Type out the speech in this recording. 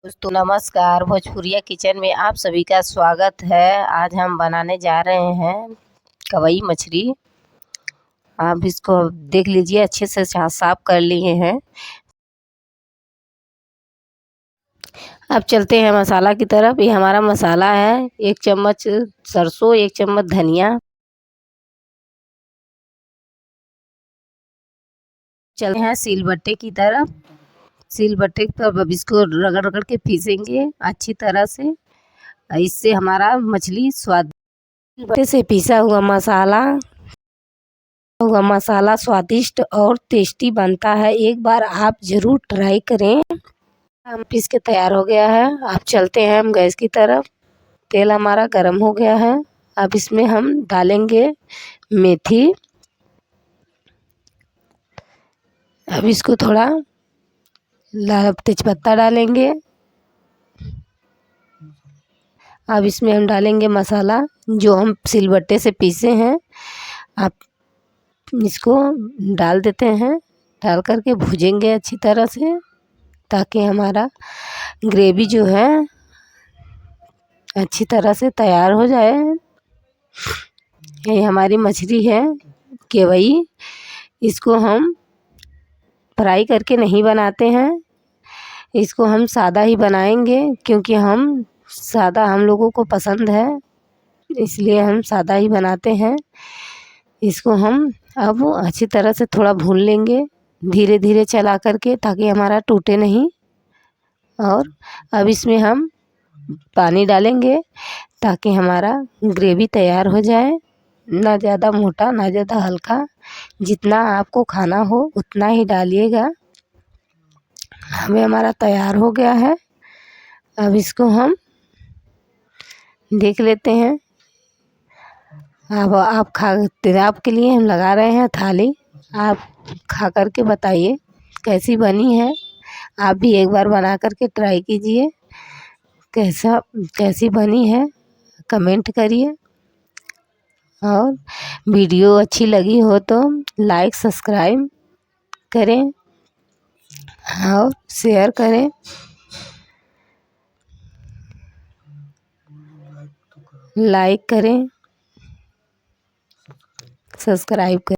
दोस्तों नमस्कार। भोजपुरिया किचन में आप सभी का स्वागत है। आज हम बनाने जा रहे हैं कवई मछली। आप इसको देख लीजिए, अच्छे से साफ कर लिए हैं। अब चलते हैं मसाला की तरफ। ये हमारा मसाला है, 1 चम्मच सरसों, 1 चम्मच धनिया। चलते हैं सिलबट्टे की तरफ। सिलबट्टे पर अब इसको रगड़ रगड़ के पीसेंगे अच्छी तरह से। इससे हमारा मछली स्वाद से पीसा हुआ मसाला स्वादिष्ट और टेस्टी बनता है। एक बार आप ज़रूर ट्राई करें। हम पीस के तैयार हो गया है। अब चलते हैं हम गैस की तरफ। तेल हमारा गर्म हो गया है। अब इसमें हम डालेंगे मेथी। अब इसको थोड़ा तेजपत्ता डालेंगे। अब इसमें हम डालेंगे मसाला जो हम सिलबट्टे से पीसे हैं। आप इसको डाल देते हैं। डाल करके भूजेंगे अच्छी तरह से, ताकि हमारा ग्रेवी जो है अच्छी तरह से तैयार हो जाए। ये हमारी मछली है केवई। इसको हम फ्राई करके नहीं बनाते हैं, इसको हम सादा ही बनाएंगे, क्योंकि सादा हम लोगों को पसंद है, इसलिए हम सादा ही बनाते हैं। इसको हम अब अच्छी तरह से थोड़ा भून लेंगे, धीरे धीरे चला करके, ताकि हमारा टूटे नहीं। और अब इसमें हम पानी डालेंगे, ताकि हमारा ग्रेवी तैयार हो जाए। ना ज़्यादा मोटा ना ज़्यादा हल्का, जितना आपको खाना हो उतना ही डालिएगा। हमें हमारा तैयार हो गया है। अब इसको हम देख लेते हैं। अब आपके लिए हम लगा रहे हैं थाली। आप खा कर के बताइए कैसी बनी है। आप भी एक बार बना कर के ट्राई कीजिए, कैसी बनी है कमेंट करिए। और वीडियो अच्छी लगी हो तो लाइक सब्सक्राइब करें और शेयर करें। लाइक करें, सब्सक्राइब करें।